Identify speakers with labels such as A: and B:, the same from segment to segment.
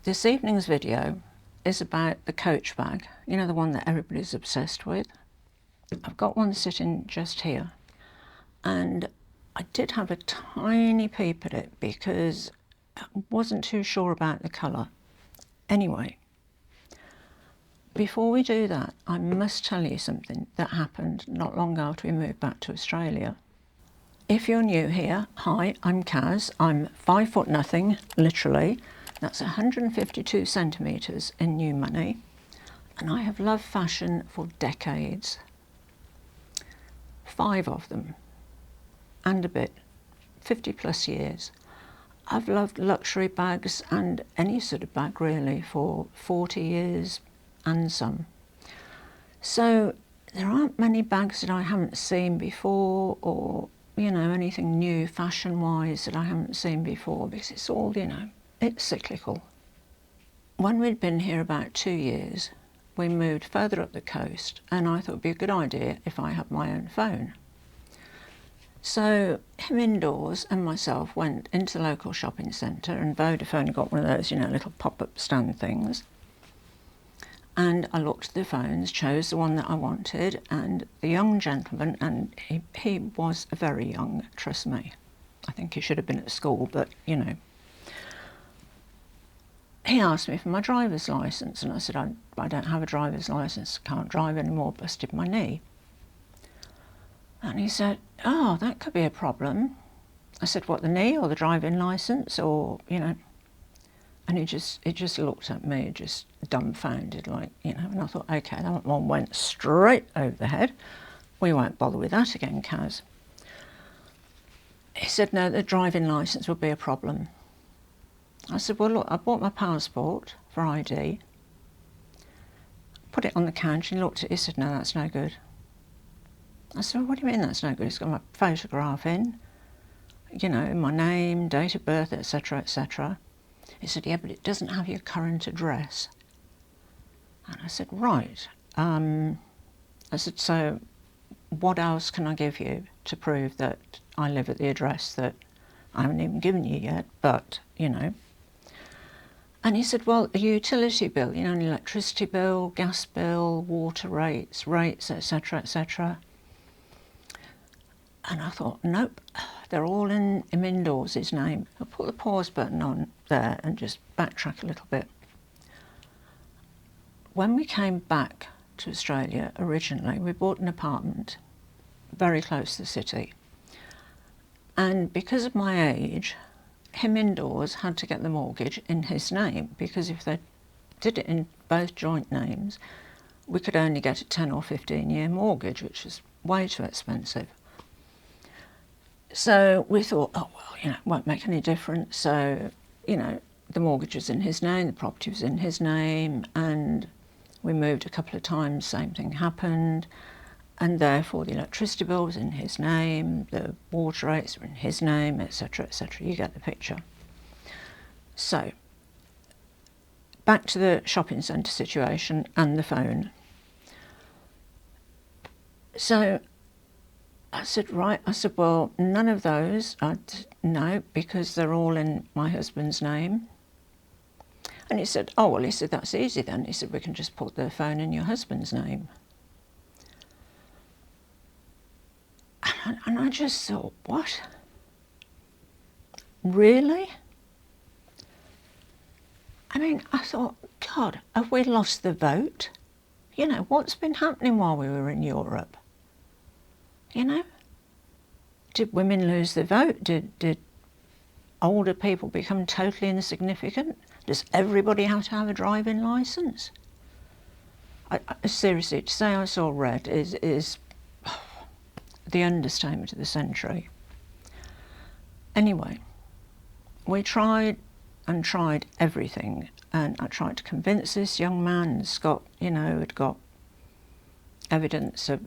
A: This evening's video is about the coach bag, you know, the one that everybody's obsessed with. I've got one sitting just here, and I did have a tiny peep at it because I wasn't too sure about the colour. Anyway, before we do that, I must tell you something that happened not long after we moved back to Australia. If you're new here, hi, I'm Kaz. I'm 5 foot nothing, literally. That's 152 centimetres in new money. And I have loved fashion for decades. 5 of them, and a bit, 50 plus years. I've loved luxury bags and any sort of bag really for 40 years and some. So there aren't many bags that I haven't seen before, or, you know, anything new fashion-wise that I haven't seen before, because it's all, you know, it's cyclical. When we'd been here about 2 years, we moved further up the coast, and I thought it'd be a good idea if I had my own phone. So him indoors and myself went into the local shopping centre, and Vodafone got one of those, you know, little pop-up stand things. And I looked at the phones, chose the one that I wanted, and the young gentleman, and he was very young, trust me. I think he should have been at school, but, you know. He asked me for my driver's licence, and I said, I don't have a driver's licence, can't drive anymore, busted my knee. And he said, oh, that could be a problem. I said, what, the knee or the driving licence, or, you know? And he just looked at me, just dumbfounded, like, you know, and I thought, okay, that one went straight over the head. We won't bother with that again, Kaz. He said, no, the driving licence would be a problem. I said, well, look, I bought my passport for ID, put it on the counter, and he looked at it, he said, no, that's no good. I said, well, what do you mean that's no good? It's got my photograph in, you know, my name, date of birth, etc., etc. He said, yeah, but it doesn't have your current address. And I said, right. I said, so what else can I give you to prove that I live at the address that I haven't even given you yet, but, you know. And he said, well, a utility bill, you know, an electricity bill, gas bill, water rates, etc., etc. And I thought, nope, they're all in him indoors, his name. I'll put the pause button on there and just backtrack a little bit. When we came back to Australia originally, we bought an apartment very close to the city. And because of my age, him indoors had to get the mortgage in his name, because if they did it in both joint names, we could only get a 10 or 15-year mortgage, which is way too expensive. So we thought, oh, well, you know, it won't make any difference. So, you know, the mortgage was in his name, the property was in his name, and we moved a couple of times, same thing happened. And therefore the electricity bill was in his name, the water rates were in his name, etc., etc. You get the picture. So, back to the shopping centre situation and the phone. So I said, right, I said, well, none of those, no, because they're all in my husband's name. And he said, oh, well, he said, that's easy then. He said, we can just put the phone in your husband's name. And I just thought, what? Really? I mean, I thought, God, have we lost the vote? You know, what's been happening while we were in Europe? You know? Did women lose the vote? Did older people become totally insignificant? Does everybody have to have a driving licence? Seriously, to say I saw red is the understatement of the century. Anyway, we tried and tried everything, and I tried to convince this young man, Scott, you know, had got evidence of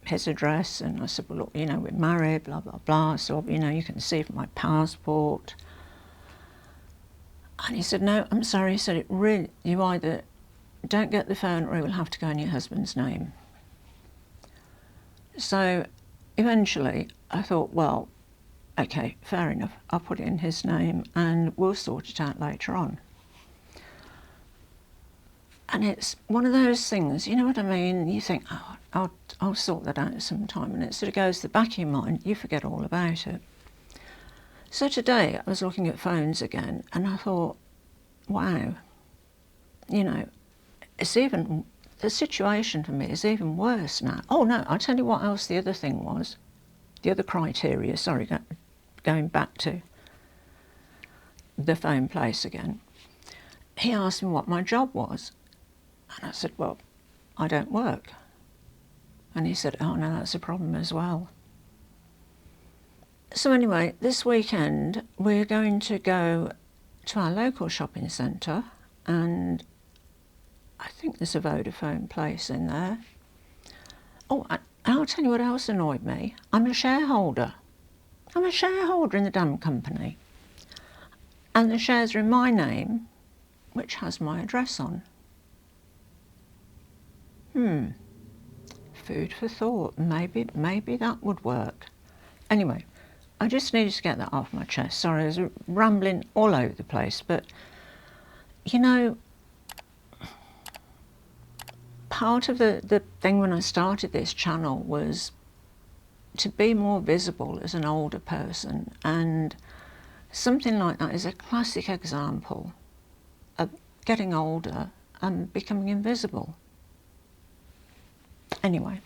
A: his address, and I said, well, look, you know, we're married, blah, blah, blah, so, you know, you can see from my passport. And he said, no, I'm sorry, he said, it really, you either don't get the phone or it will have to go in your husband's name. So eventually I thought, well, okay, fair enough, I'll put it in his name and we'll sort it out later on. And it's one of those things, you know what I mean? You think, oh, I'll sort that out sometime, and it sort of goes to the back of your mind, you forget all about it. So today I was looking at phones again, and I thought, wow, you know, it's even, the situation for me is even worse now. Oh no, I'll tell you what else the other thing was, the other criteria, sorry, going back to the phone place again. He asked me what my job was, and I said, well, I don't work. And he said, oh no, that's a problem as well. So anyway, this weekend we're going to go to our local shopping centre, and I think there's a Vodafone place in there. Oh, and I'll tell you what else annoyed me. I'm a shareholder. I'm a shareholder in the damn company. And the shares are in my name, which has my address on. Food for thought. Maybe that would work. Anyway, I just needed to get that off my chest. Sorry, I was rambling all over the place, but you know, part of the thing when I started this channel was to be more visible as an older person, and something like that is a classic example of getting older and becoming invisible. Anyway,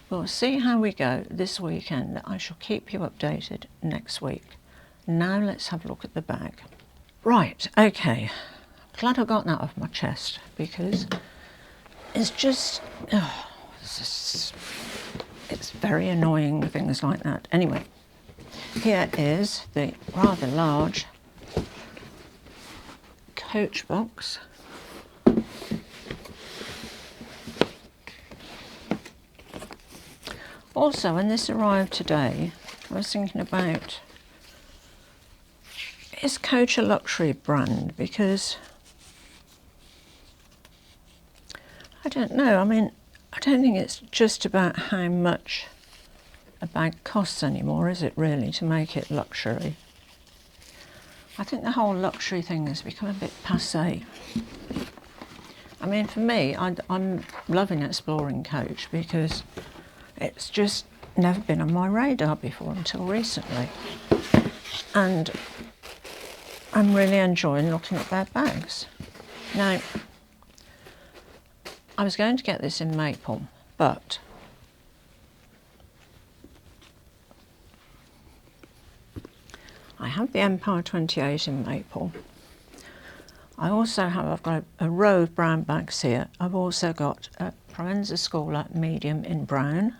A: we'll see how we go this weekend. I shall keep you updated next week. Now let's have a look at the bag. Right, okay. Glad I got that off my chest, because it's just, it's very annoying with things like that. Anyway, here is the rather large Coach box. Also, when this arrived today, I was thinking about, is Coach a luxury brand? Because I don't know. I mean, I don't think it's just about how much a bag costs anymore, is it really, to make it luxury? I think the whole luxury thing has become a bit passé. I mean, for me, I'm loving exploring Coach because it's just never been on my radar before until recently. And I'm really enjoying looking at their bags. Now, I was going to get this in maple, but I have the Empire 28 in maple. I also have, I've got a row of brown bags here. I've also got a Provenza Scholar medium in brown,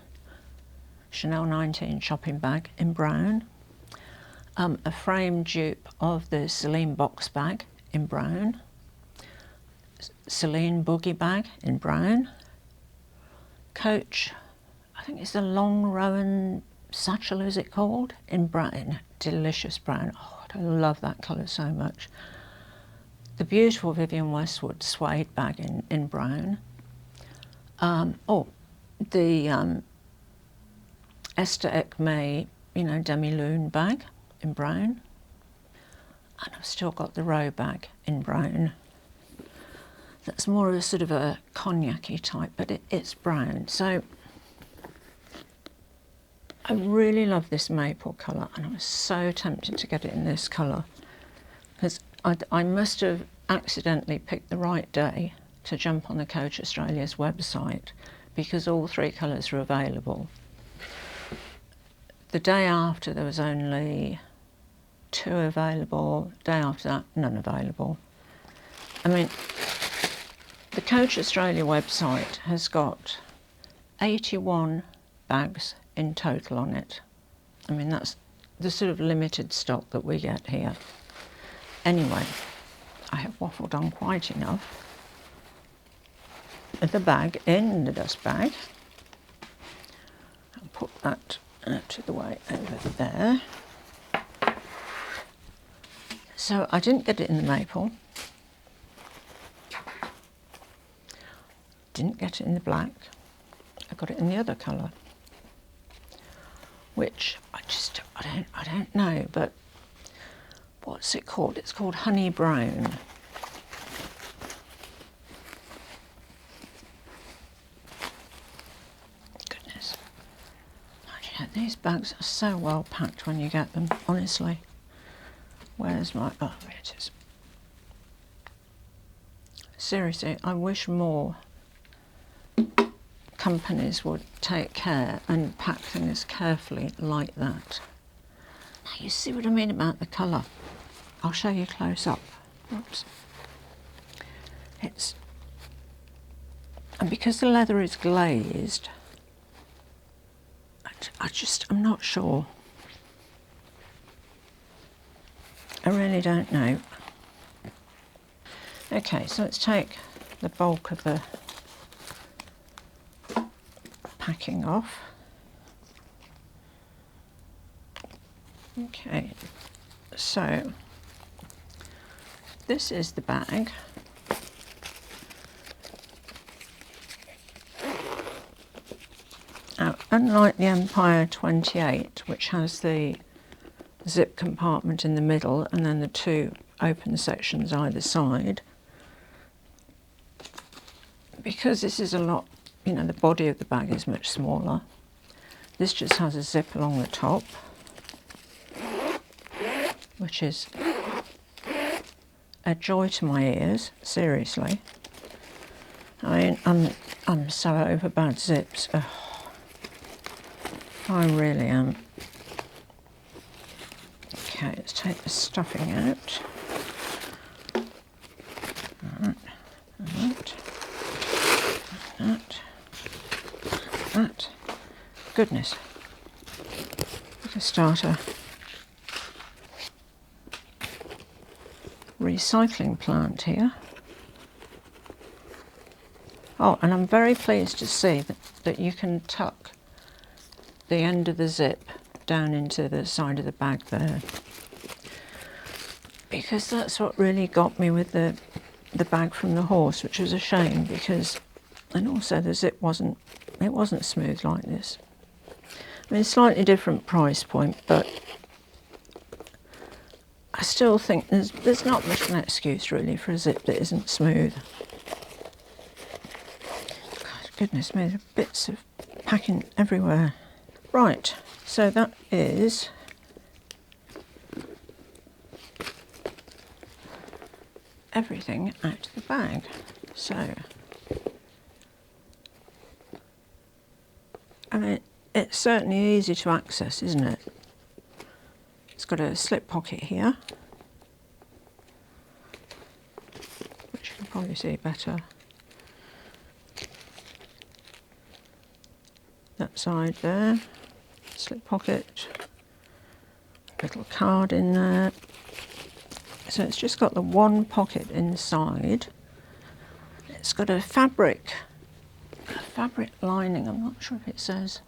A: Chanel 19 shopping bag in brown, a frame dupe of the Celine box bag in brown, Celine boogie bag in brown, Coach, I think it's the Long Rowan satchel, is it called, in brown, delicious brown. Oh, I love that colour so much. The beautiful Vivienne Westwood suede bag in brown. The Esther Ekme, you know, demi-lune bag in brown. And I've still got the row bag in brown. That's more of a sort of a cognac-y type, but it's brown. So I really love this maple colour, and I was so tempted to get it in this colour because I must have accidentally picked the right day to jump on the Coach Australia's website, because all three colours are available. The day after there was only 2 available, day after that none available. I mean, the Coach Australia website has got 81 bags in total on it. I mean, that's the sort of limited stock that we get here. Anyway, I have waffled on quite enough. The bag in the dust bag. I'll put that out of the way over there. So I didn't get it in the maple. Didn't get it in the black. I got it in the other colour, which I don't know, but what's it called? It's called honey brown. These bags are so well packed when you get them, honestly. Where's my... oh, there it is. Seriously, I wish more companies would take care and pack things carefully like that. Now you see what I mean about the colour. I'll show you close up. Oops. And because the leather is glazed, I'm not sure. I really don't know. Okay, so let's take the bulk of the packing off. Okay, so this is the bag. Now, unlike the Empire 28, which has the zip compartment in the middle and then the two open sections either side, because this is a lot, you know, the body of the bag is much smaller, this just has a zip along the top, which is a joy to my ears, seriously. I mean, I'm so over bad zips. Ugh. I really am. Okay, let's take the stuffing out. That. Goodness. We can start a recycling plant here. Oh, and I'm very pleased to see that you can tuck the end of the zip down into the side of the bag there, because that's what really got me with the bag from the horse, which was a shame, because, and also the zip wasn't smooth like this. I mean, slightly different price point, but I still think there's not much of an excuse really for a zip that isn't smooth. God, goodness me, there are bits of packing everywhere. Right, so that is everything out of the bag. So, I mean, it's certainly easy to access, isn't it? It's got a slip pocket here, which you can probably see better. That side there, slip pocket, little card in there. So it's just got the one pocket inside. It's got a fabric lining. I'm not sure if it says,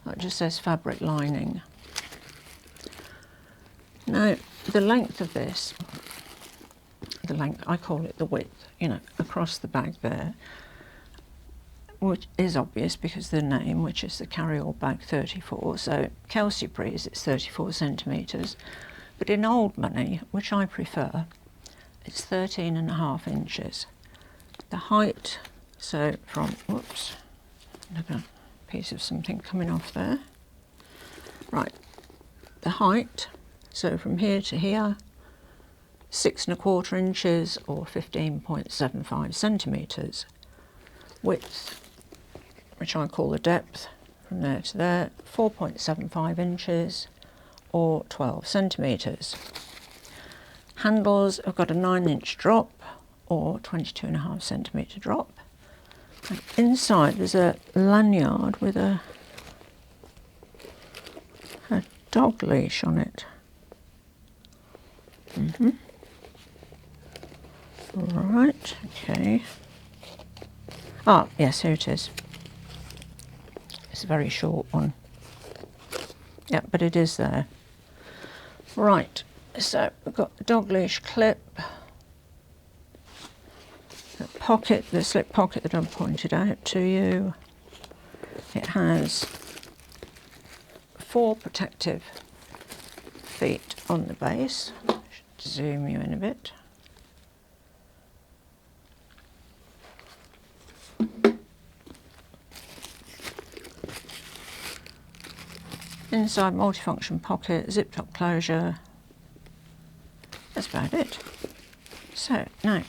A: it just says fabric lining. Now, the length of this, I call it the width, you know, across the bag there, which is obvious because the name, which is the Carryall bag 34. So Kelsey Breeze, it's 34 centimetres, but in old money, which I prefer, it's 13.5 inches. The height, so from, whoops, look at a piece of something coming off there. Right, the height, so from here to here, 6.25 inches or 15.75 centimetres. Width, which I call the depth, from there to there, 4.75 inches or 12 centimetres. Handles have got a 9-inch drop or 22.5 centimetre drop. And inside there's a lanyard with a dog leash on it. Right, okay. Ah, yes, here it is. It's a very short one. Yeah, but it is there. Right, so we've got the dog leash clip, the pocket, the slip pocket that I've pointed out to you. It has 4 protective feet on the base. I should zoom you in a bit. inside multifunction pocket, zip top closure. That's about it. So now,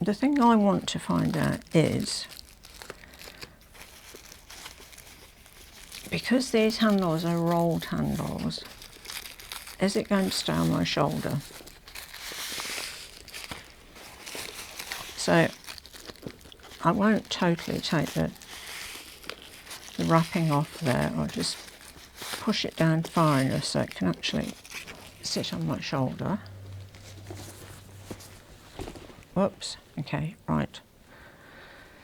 A: the thing I want to find out is, because these handles are rolled handles, is it going to stay on my shoulder? So I won't totally take the wrapping off there. I'll just push it down far enough so it can actually sit on my shoulder. Whoops, okay, right.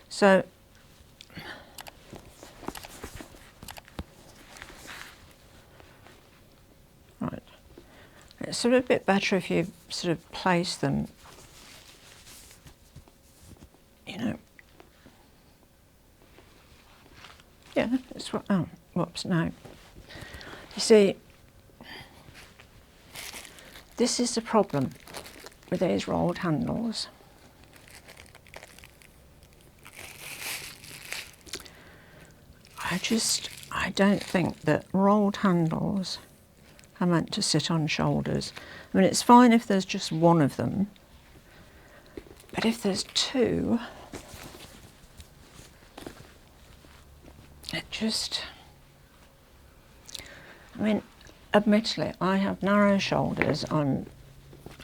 A: So, right, it's sort of a bit better if you sort of place them, you know. Yeah, it's what, oh, whoops, no. You see, this is the problem with these rolled handles. I don't think that rolled handles are meant to sit on shoulders. I mean, it's fine if there's just one of them, but if there's two, it just, I mean, admittedly, I have narrow shoulders. I'm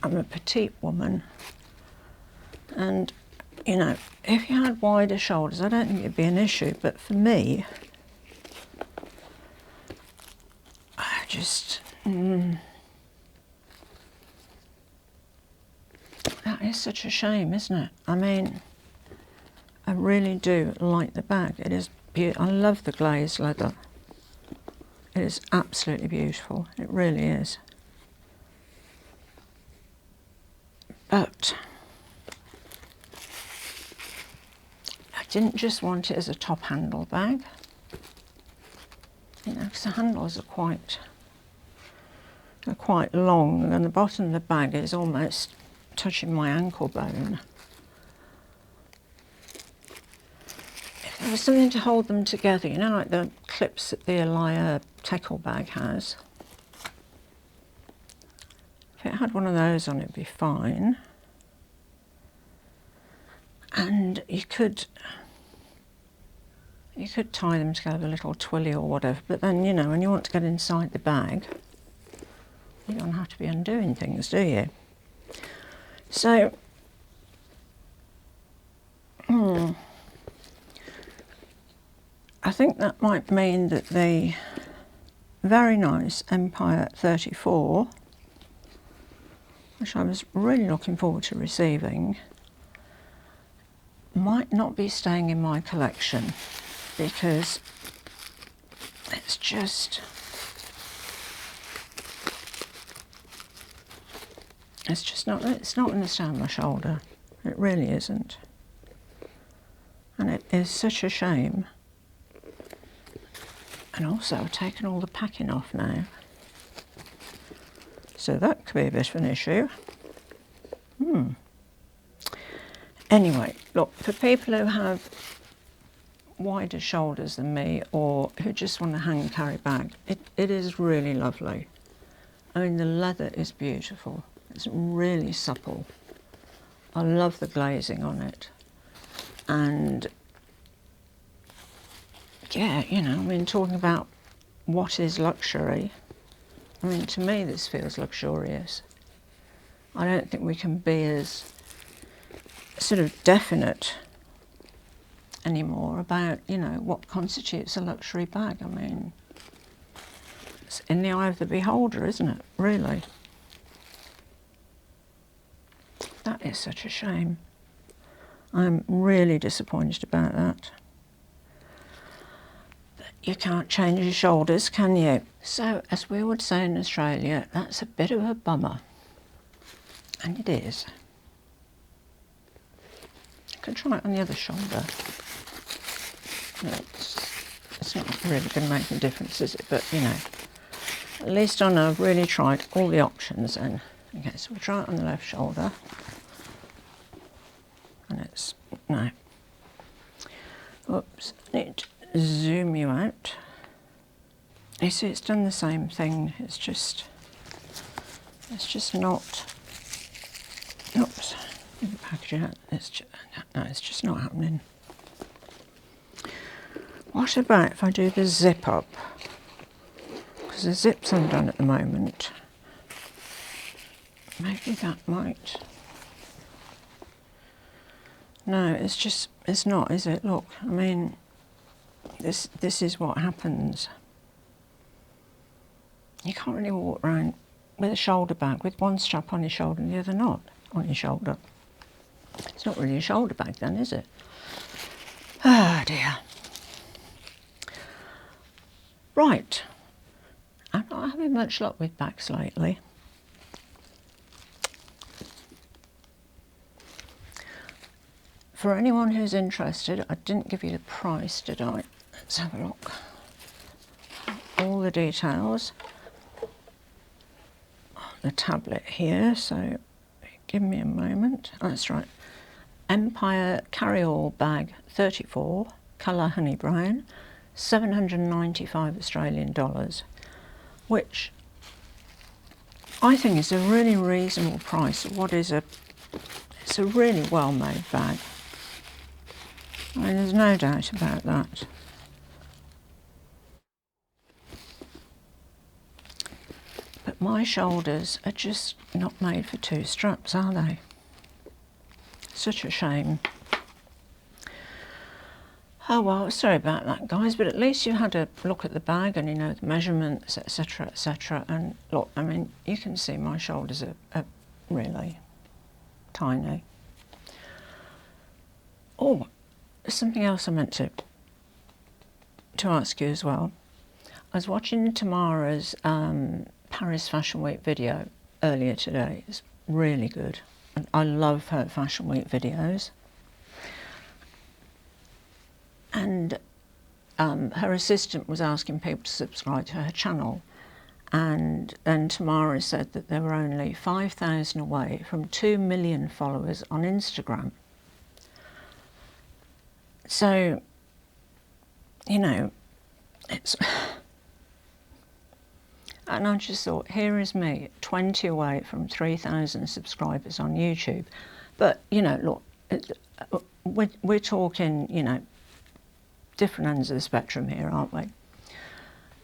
A: a petite woman, and you know, if you had wider shoulders, I don't think it'd be an issue, but for me, I just, that is such a shame, isn't it? I mean, I really do like the bag. It is beautiful. I love the glazed leather. It is absolutely beautiful. It really is. But I didn't just want it as a top handle bag, you know, because the handles are quite long, and the bottom of the bag is almost touching my ankle bone. If there was something to hold them together, you know, like the clips that the Elia tackle bag has. If it had one of those on, it'd be fine. And you could tie them together with a little twilly or whatever, but then, you know, when you want to get inside the bag, you don't have to be undoing things, do you? So, I think that might mean that the very nice Empire 34, which I was really looking forward to receiving, might not be staying in my collection, because it's just, it's not going to stay on my shoulder. It really isn't. And it is such a shame. And also, I've taken all the packing off now. So that could be a bit of an issue. Anyway, look, for people who have wider shoulders than me, or who just want a hang and carry bag, it is really lovely. I mean, the leather is beautiful. It's really supple. I love the glazing on it. And yeah, you know, I mean, talking about what is luxury, I mean, to me this feels luxurious. I don't think we can be as sort of definite anymore about, you know, what constitutes a luxury bag. I mean, it's in the eye of the beholder, isn't it, really? That is such a shame. I'm really disappointed about that. You can't change your shoulders, can you? So, as we would say in Australia, that's a bit of a bummer. And it is. I can try it on the other shoulder. No, it's not really going to make a difference, is it? But, you know, at least I know I've really tried all the options then. Okay, so we'll try it on the left shoulder. And it's, no. Oops, I need to zoom you out. You see, it's done the same thing. It's just not. Oops, didn't package it. No, it's just not happening. What about if I do the zip up? Because the zip's undone at the moment. Maybe that might. No, it's not, is it? Look, I mean, this is what happens. You can't really walk around with a shoulder bag with one strap on your shoulder and the other not on your shoulder. It's not really a shoulder bag then, is it? Oh dear. Right. I'm not having much luck with bags lately. For anyone who's interested, I didn't give you the price, did I? Let's have a look. All the details on the tablet here, so give me a moment. Oh, that's right. Empire Carryall bag 34, colour honey brown, 795 Australian dollars, which I think is a really reasonable price for what is it's a really well made bag. I mean, there's no doubt about that. But my shoulders are just not made for two straps, are they? Such a shame. Oh well, sorry about that, guys, but at least you had a look at the bag and you know the measurements, etc, etc. And look, I mean, you can see my shoulders are really tiny. Oh, there's something else I meant to ask you as well. I was watching Tamara's Paris Fashion Week video earlier today. It's really good. And I love her Fashion Week videos. And her assistant was asking people to subscribe to her channel. And then Tamara said that there were only 5,000 away from 2 million followers on Instagram. So, you know, it's... And I just thought, here is me, 20 away from 3,000 subscribers on YouTube. But, you know, look, we're talking, you know, different ends of the spectrum here, aren't we?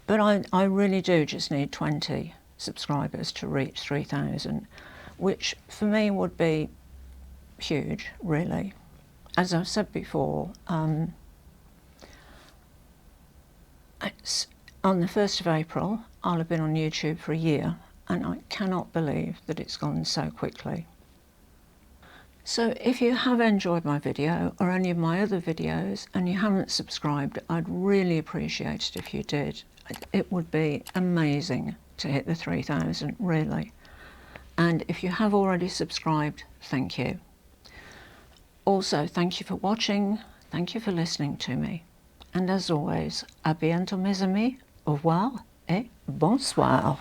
A: But I really do just need 20 subscribers to reach 3,000, which for me would be huge, really. As I've said before, it's on the 1st of April, I'll have been on YouTube for a year, and I cannot believe that it's gone so quickly. So if you have enjoyed my video or any of my other videos and you haven't subscribed, I'd really appreciate it if you did. It would be amazing to hit the 3,000, really. And if you have already subscribed, thank you. Also, thank you for watching, thank you for listening to me. And as always, à bientôt mes amis, au revoir et bonsoir.